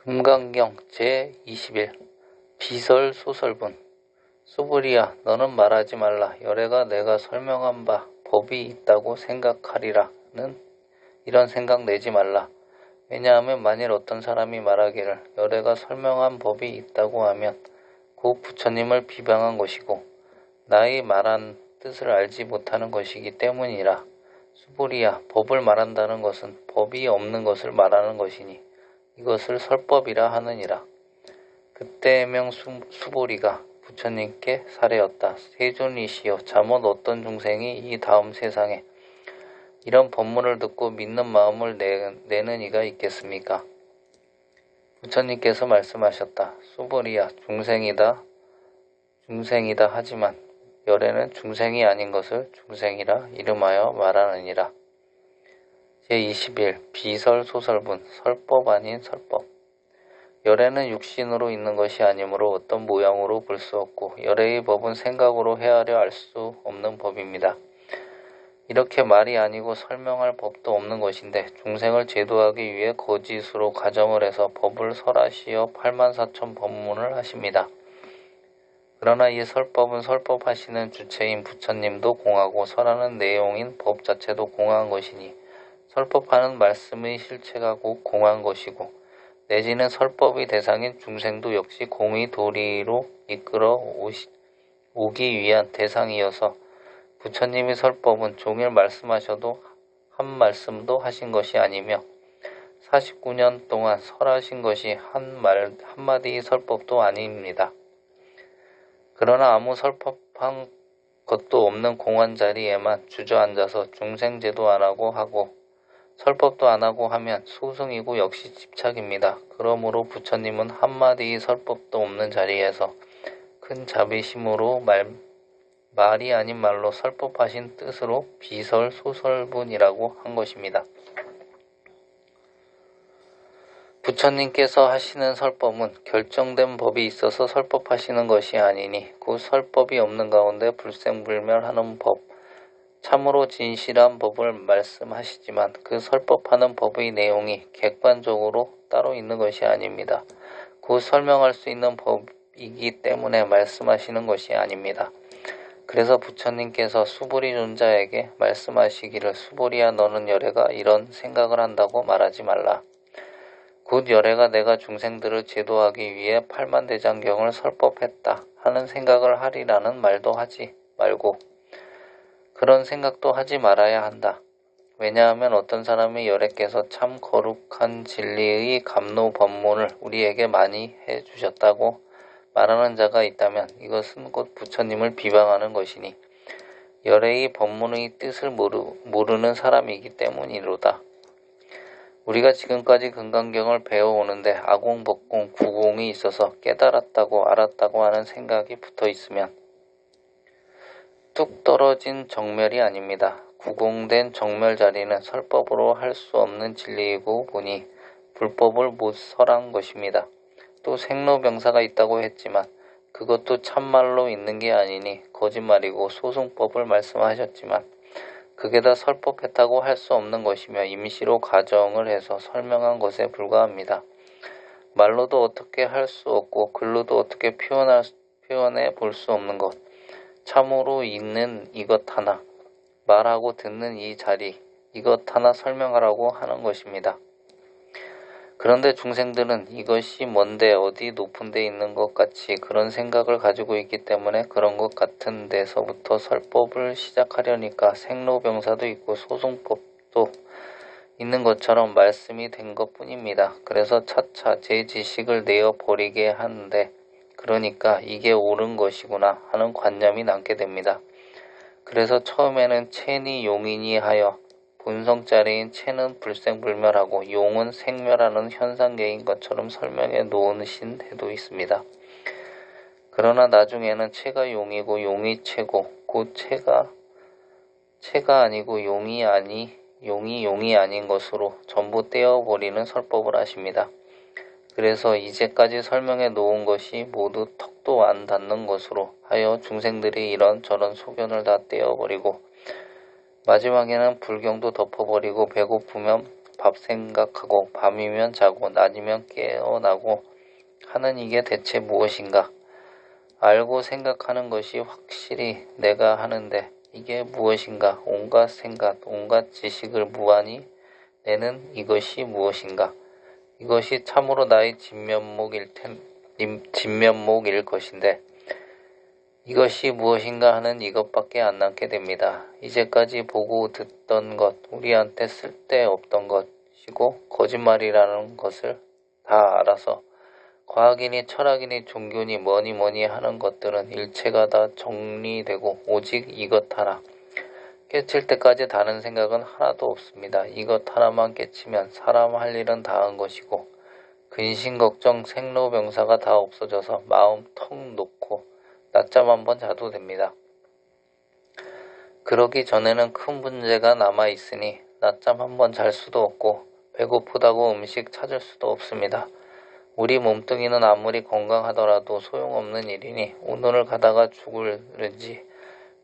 금강경 제21 비설소설분. 수부리야, 너는 말하지 말라. 열애가 내가 설명한 바 법이 있다고 생각하리라는 이런 생각 내지 말라. 왜냐하면 만일 어떤 사람이 말하기를 열애가 설명한 법이 있다고 하면 곧 부처님을 비방한 것이고 나의 말한 뜻을 알지 못하는 것이기 때문이라. 수부리야, 법을 말한다는 것은 법이 없는 것을 말하는 것이니 이것을 설법이라 하느니라. 그때명 수보리가 부처님께 사례었다. 세존이시여, 잠옷 어떤 중생이 이 다음 세상에 이런 법문을 듣고 믿는 마음을 내는 이가 있겠습니까? 부처님께서 말씀하셨다. 수보리야, 중생이다 하지만 열애는 중생이 아닌 것을 중생이라 이름하여 말하느니라. 제21 비설소설분. 설법 아닌 설법. 열애는 육신으로 있는 것이 아니므로 어떤 모양으로 볼 수 없고 열애의 법은 생각으로 헤아려 알 수 없는 법입니다. 이렇게 말이 아니고 설명할 법도 없는 것인데 중생을 제도하기 위해 거짓으로 가정을 해서 법을 설하시어 84,000 법문을 하십니다. 그러나 이 설법은 설법하시는 주체인 부처님도 공하고 설하는 내용인 법 자체도 공한 것이니 설법하는 말씀의 실체가 곧 공한 것이고 내지는 설법의 대상인 중생도 역시 공의 도리로 이끌어 오기 위한 대상이어서 부처님의 설법은 종일 말씀하셔도 한 말씀도 하신 것이 아니며 49년 동안 설하신 것이 한마디의 설법도 아닙니다. 그러나 아무 설법한 것도 없는 공한 자리에만 주저앉아서 중생제도 안 하고 설법도 안 하고 하면 소승이고 역시 집착입니다. 그러므로 부처님은 한마디의 설법도 없는 자리에서 큰 자비심으로 말이 아닌 말로 설법하신 뜻으로 비설소설분이라고 한 것입니다. 부처님께서 하시는 설법은 결정된 법이 있어서 설법하시는 것이 아니니 그 설법이 없는 가운데 불생불멸하는 법, 참으로 진실한 법을 말씀하시지만 그 설법하는 법의 내용이 객관적으로 따로 있는 것이 아닙니다. 곧 설명할 수 있는 법이기 때문에 말씀하시는 것이 아닙니다. 그래서 부처님께서 수보리 존자에게 말씀하시기를 수보리야, 너는 열애가 이런 생각을 한다고 말하지 말라. 곧 열애가 내가 중생들을 제도하기 위해 팔만대장경을 설법했다 하는 생각을 하리라는 말도 하지 말고 그런 생각도 하지 말아야 한다. 왜냐하면 어떤 사람이 열애께서 참 거룩한 진리의 감로 법문을 우리에게 많이 해주셨다고 말하는 자가 있다면 이것은 곧 부처님을 비방하는 것이니 열애의 법문의 뜻을 모르는 사람이기 때문이로다. 우리가 지금까지 금강경을 배워오는데 아공법공 구공이 있어서 깨달았다고 알았다고 하는 생각이 붙어 있으면 뚝 떨어진 정멸이 아닙니다. 구공된 정멸 자리는 설법으로 할 수 없는 진리이고 보니 불법을 못 설한 것입니다. 또 생로병사가 있다고 했지만 그것도 참말로 있는 게 아니니 거짓말이고 소승법을 말씀하셨지만 그게 다 설법했다고 할 수 없는 것이며 임시로 가정을 해서 설명한 것에 불과합니다. 말로도 어떻게 할 수 없고 글로도 어떻게 표현해 볼 수 없는 것, 참으로 있는 이것 하나, 말하고 듣는 이 자리, 이것 하나 설명하라고 하는 것입니다. 그런데 중생들은 이것이 뭔데 어디 높은 데 있는 것 같이 그런 생각을 가지고 있기 때문에 그런 것 같은 데서부터 설법을 시작하려니까 생로병사도 있고 소승법도 있는 것처럼 말씀이 된 것뿐입니다. 그래서 차차 제 지식을 내어버리게 하는데 그러니까 이게 옳은 것이구나 하는 관념이 남게 됩니다. 그래서 처음에는 체니 용이니 하여 본성자리인 체는 불생불멸하고 용은 생멸하는 현상계인 것처럼 설명해 놓으신 데도 있습니다. 그러나 나중에는 체가 용이고 용이 체고 곧 체가 아니고 용이 용이 아닌 것으로 전부 떼어버리는 설법을 하십니다. 그래서 이제까지 설명해 놓은 것이 모두 턱도 안 닿는 것으로 하여 중생들이 이런저런 소견을 다 떼어버리고 마지막에는 불경도 덮어버리고 배고프면 밥 생각하고 밤이면 자고 낮이면 깨어나고 하는 이게 대체 무엇인가? 알고 생각하는 것이 확실히 내가 하는데 이게 무엇인가? 온갖 생각, 온갖 지식을 무한히 내는 이것이 무엇인가? 이것이 참으로 나의 진면목일 것인데 이것이 무엇인가 하는 이것밖에 안 남게 됩니다. 이제까지 보고 듣던 것, 우리한테 쓸데없던 것이고 거짓말이라는 것을 다 알아서 과학이니 철학이니 종교니 뭐니 하는 것들은 일체가 다 정리되고 오직 이것 하나 깨칠 때까지 다른 생각은 하나도 없습니다. 이것 하나만 깨치면 사람 할 일은 다 한 것이고 근심 걱정 생로병사가 다 없어져서 마음 턱 놓고 낮잠 한번 자도 됩니다. 그러기 전에는 큰 문제가 남아있으니 낮잠 한번 잘 수도 없고 배고프다고 음식 찾을 수도 없습니다. 우리 몸뚱이는 아무리 건강하더라도 소용없는 일이니 오늘을 가다가 죽을는지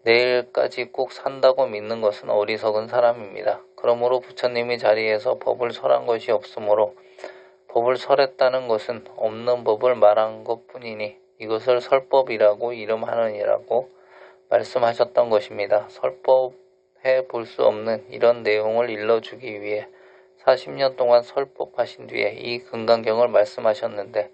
내일까지 꼭 산다고 믿는 것은 어리석은 사람입니다. 그러므로 부처님이 자리에서 법을 설한 것이 없으므로 법을 설했다는 것은 없는 법을 말한 것뿐이니 이것을 설법이라고 이름하느니라고 말씀하셨던 것입니다. 설법해 볼 수 없는 이런 내용을 일러주기 위해 40년 동안 설법하신 뒤에 이 금강경을 말씀하셨는데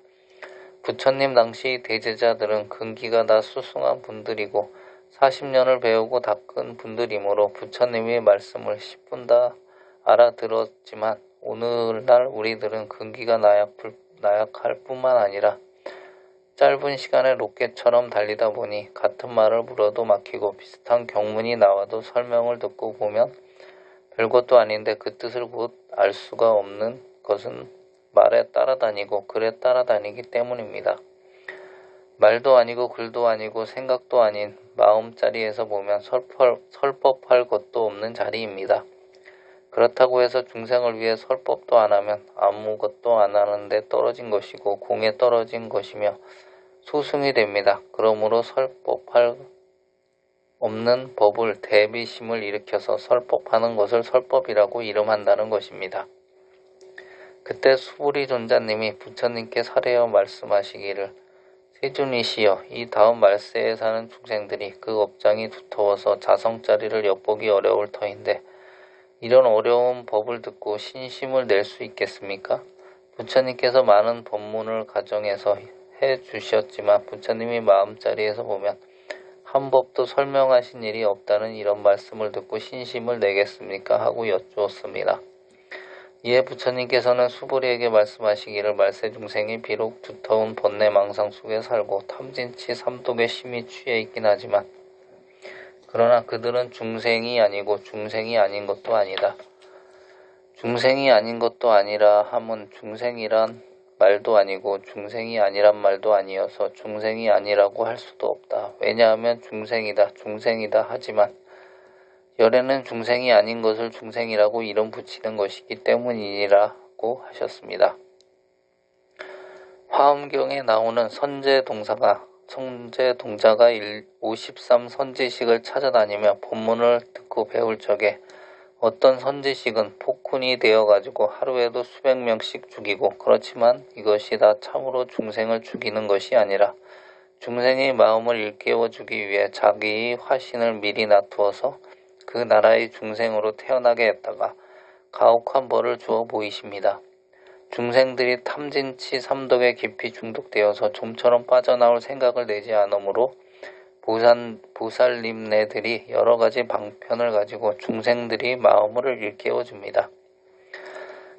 부처님 당시 대제자들은 근기가 다 수승한 분들이고 40년을 배우고 닦은 분들이므로 부처님의 말씀을 10분 다 알아들었지만 오늘날 우리들은 근기가 나약할 뿐만 아니라 짧은 시간에 로켓처럼 달리다 보니 같은 말을 물어도 막히고 비슷한 경문이 나와도 설명을 듣고 보면 별것도 아닌데 그 뜻을 곧 알 수가 없는 것은 말에 따라다니고 글에 따라다니기 때문입니다. 말도 아니고 글도 아니고 생각도 아닌 마음자리에서 보면 설법할 것도 없는 자리입니다. 그렇다고 해서 중생을 위해 설법도 안 하면 아무것도 안 하는데 떨어진 것이고 공에 떨어진 것이며 소승이 됩니다. 그러므로 설법할 없는 법을 대비심을 일으켜서 설법하는 것을 설법이라고 이름한다는 것입니다. 그때 수부리존자님이 부처님께 사례어 말씀하시기를 세존이시여 이 다음 말세에 사는 중생들이 그 업장이 두터워서 자성자리를 엿보기 어려울 터인데 이런 어려운 법을 듣고 신심을 낼 수 있겠습니까? 부처님께서 많은 법문을 가정해서 해주셨지만 부처님이 마음자리에서 보면 한 법도 설명하신 일이 없다는 이런 말씀을 듣고 신심을 내겠습니까? 하고 여쭈었습니다. 이에 부처님께서는 수부리에게 말씀하시기를 말세 중생이 비록 두터운 번뇌망상 속에 살고 탐진치 삼독에 심히 취해 있긴 하지만 그러나 그들은 중생이 아니고 중생이 아닌 것도 아니다. 중생이 아닌 것도 아니라 함은 중생이란 말도 아니고 중생이 아니란 말도 아니어서 중생이 아니라고 할 수도 없다. 왜냐하면 중생이다 하지만 열에는 중생이 아닌 것을 중생이라고 이름 붙이는 것이기 때문이라고 하셨습니다. 화엄경에 나오는 선제동자가 53 선지식을 찾아다니며 법문을 듣고 배울 적에 어떤 선지식은 폭군이 되어가지고 하루에도 수백 명씩 죽이고 그렇지만 이것이 다 참으로 중생을 죽이는 것이 아니라 중생의 마음을 일깨워주기 위해 자기의 화신을 미리 놔두어서 그 나라의 중생으로 태어나게 했다가 가혹한 벌을 주어 보이십니다. 중생들이 탐진치 삼독에 깊이 중독되어서 좀처럼 빠져나올 생각을 내지 않으므로 보살님네들이 여러 가지 방편을 가지고 중생들이 마음을 일깨워줍니다.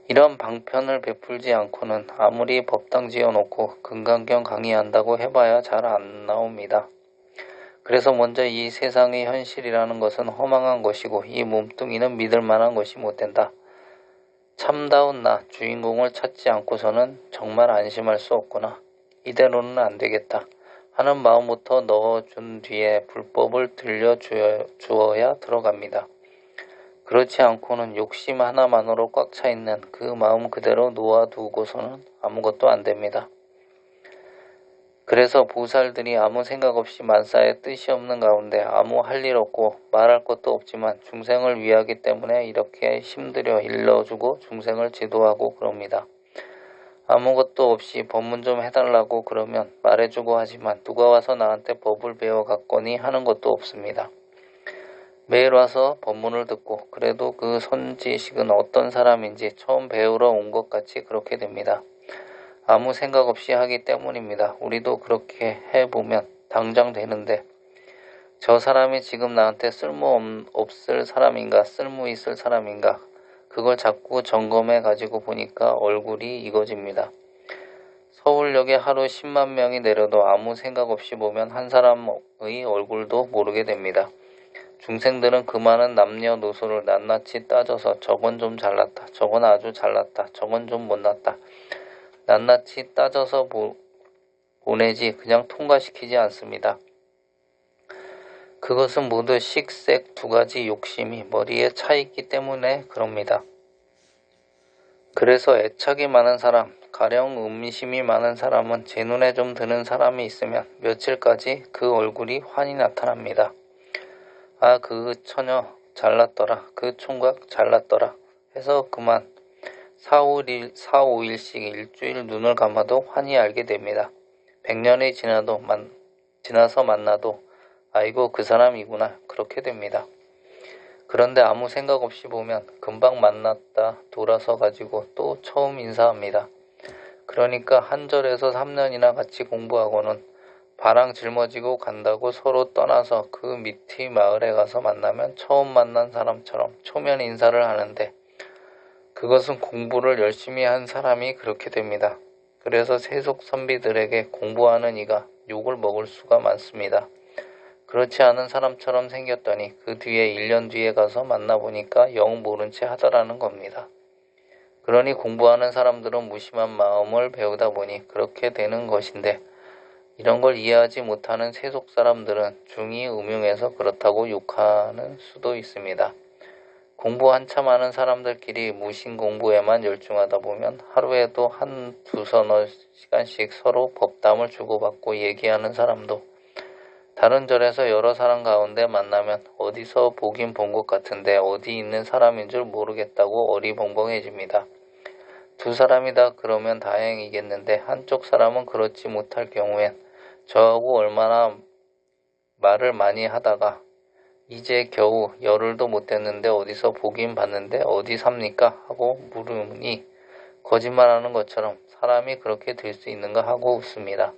이런 방편을 베풀지 않고는 아무리 법당 지어놓고 금강경 강의한다고 해봐야 잘 안 나옵니다. 그래서 먼저 이 세상의 현실이라는 것은 허망한 것이고 이 몸뚱이는 믿을 만한 것이 못 된다. 참다운 나 주인공을 찾지 않고서는 정말 안심할 수 없구나. 이대로는 안 되겠다 하는 마음부터 넣어준 뒤에 불법을 들려주어야 들어갑니다. 그렇지 않고는 욕심 하나만으로 꽉 차 있는 그 마음 그대로 놓아두고서는 아무것도 안 됩니다. 그래서 보살들이 아무 생각 없이 만사에 뜻이 없는 가운데 아무 할 일 없고 말할 것도 없지만 중생을 위하기 때문에 이렇게 힘들여 일러주고 중생을 지도하고 그럽니다. 아무것도 없이 법문 좀 해달라고 그러면 말해주고 하지만 누가 와서 나한테 법을 배워갔거니 하는 것도 없습니다. 매일 와서 법문을 듣고 그래도 그 선지식은 어떤 사람인지 처음 배우러 온 것 같이 그렇게 됩니다. 아무 생각 없이 하기 때문입니다. 우리도 그렇게 해보면 당장 되는데 저 사람이 지금 나한테 쓸모없을 사람인가 쓸모 있을 사람인가 그걸 자꾸 점검해 가지고 보니까 얼굴이 이거집니다. 서울역에 하루 10만 명이 내려도 아무 생각 없이 보면 한 사람의 얼굴도 모르게 됩니다. 중생들은 그 많은 남녀노소를 낱낱이 따져서 저건 좀 잘났다, 저건 아주 잘났다, 저건 좀 못났다 낱낱이 따져서 보내지 그냥 통과시키지 않습니다. 그것은 모두 식색 두 가지 욕심이 머리에 차 있기 때문에 그럽니다. 그래서 애착이 많은 사람, 가령 음심이 많은 사람은 제 눈에 좀 드는 사람이 있으면 며칠까지 그 얼굴이 환히 나타납니다. 아, 그 처녀 잘났더라, 그 총각 잘났더라 해서 그만 4-5일씩 일주일 눈을 감아도 환히 알게 됩니다. 100년이 지나서 만나도 아이고 그 사람이구나 그렇게 됩니다. 그런데 아무 생각 없이 보면 금방 만났다 돌아서 가지고 또 처음 인사합니다. 그러니까 한 절에서 3년이나 같이 공부하고는 바랑 짊어지고 간다고 서로 떠나서 그 밑이 마을에 가서 만나면 처음 만난 사람처럼 초면 인사를 하는데 그것은 공부를 열심히 한 사람이 그렇게 됩니다. 그래서 세속 선비들에게 공부하는 이가 욕을 먹을 수가 많습니다. 그렇지 않은 사람처럼 생겼더니 그 뒤에 1년 뒤에 가서 만나보니까 영 모른 채 하더라는 겁니다. 그러니 공부하는 사람들은 무심한 마음을 배우다 보니 그렇게 되는 것인데 이런 걸 이해하지 못하는 세속 사람들은 중이 음흉해서 그렇다고 욕하는 수도 있습니다. 공부 한참 하는 사람들끼리 무신 공부에만 열중하다 보면 하루에도 한두 서너 시간씩 서로 법담을 주고받고 얘기하는 사람도 다른 절에서 여러 사람 가운데 만나면 어디서 보긴 본 것 같은데 어디 있는 사람인 줄 모르겠다고 어리벙벙해집니다. 두 사람이다 그러면 다행이겠는데 한쪽 사람은 그렇지 못할 경우엔 저하고 얼마나 말을 많이 하다가 이제 겨우 열흘도 못 됐는데 어디서 보긴 봤는데 어디 삽니까? 하고 물으니 거짓말하는 것처럼 사람이 그렇게 될 수 있는가 하고 웃습니다.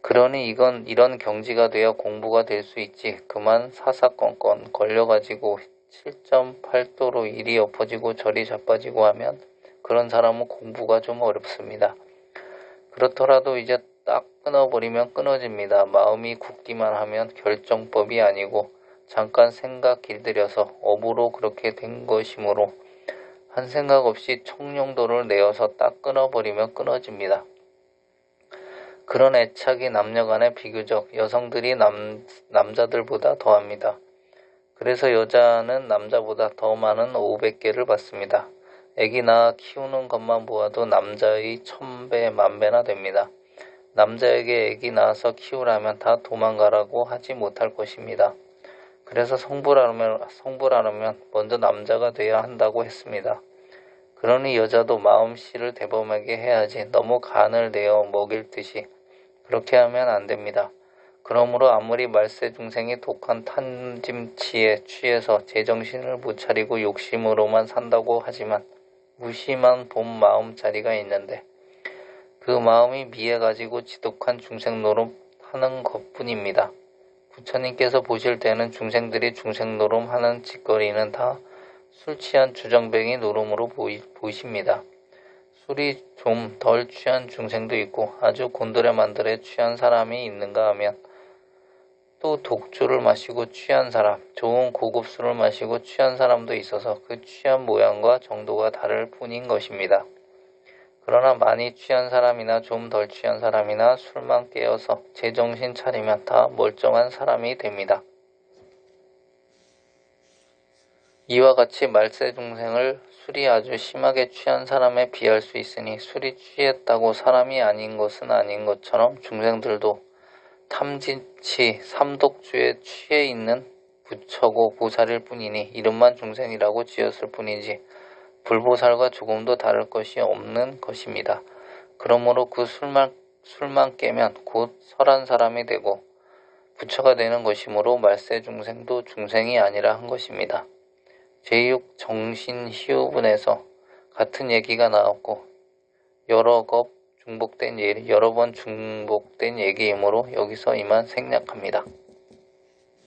그러니 이런 경지가 되어 공부가 될 수 있지 그만 사사건건 걸려가지고 7.8도로 이리 엎어지고 저리 자빠지고 하면 그런 사람은 공부가 좀 어렵습니다. 그렇더라도 이제 딱 끊어버리면 끊어집니다. 마음이 굳기만 하면 결정법이 아니고 잠깐 생각 길들여서 업으로 그렇게 된 것이므로 한 생각 없이 청룡도를 내어서 딱 끊어버리면 끊어집니다. 그런 애착이 남녀간에 비교적 여성들이 남자들보다 더합니다. 그래서 여자는 남자보다 더 많은 500개를 받습니다. 애기 낳아 키우는 것만 보아도 남자의 1000배, 10,000배나 됩니다. 남자에게 애기 낳아서 키우라면 다 도망가라고 하지 못할 것입니다. 그래서 성불하려면 먼저 남자가 돼야 한다고 했습니다. 그러니 여자도 마음씨를 대범하게 해야지 너무 간을 내어 먹일 듯이 그렇게 하면 안 됩니다. 그러므로 아무리 말세 중생이 독한 탐짐치에 취해서 제정신을 못 차리고 욕심으로만 산다고 하지만 무심한 본 마음자리가 있는데 그 마음이 미해가지고 지독한 중생 노름 하는 것뿐입니다. 부처님께서 보실 때는 중생들이 중생 노름하는 짓거리는 다 술 취한 주정뱅이 노름으로 보이십니다. 술이 좀 덜 취한 중생도 있고 아주 곤드레 만드레 취한 사람이 있는가 하면 또 독주를 마시고 취한 사람, 좋은 고급 술을 마시고 취한 사람도 있어서 그 취한 모양과 정도가 다를 뿐인 것입니다. 그러나 많이 취한 사람이나 좀 덜 취한 사람이나 술만 깨어서 제정신 차리면 다 멀쩡한 사람이 됩니다. 이와 같이 말세 중생을 술이 아주 심하게 취한 사람에 비할 수 있으니 술이 취했다고 사람이 아닌 것은 아닌 것처럼 중생들도 탐진치 삼독주에 취해 있는 부처고 보살일 뿐이니 이름만 중생이라고 지었을 뿐이지 불보살과 조금도 다를 것이 없는 것입니다. 그러므로 그 술만 깨면 곧 설한 사람이 되고 부처가 되는 것이므로 말세 중생도 중생이 아니라 한 것입니다. 제6 정신희우분에서 같은 얘기가 나왔고 여러 번 중복된 얘기이므로 여기서 이만 생략합니다.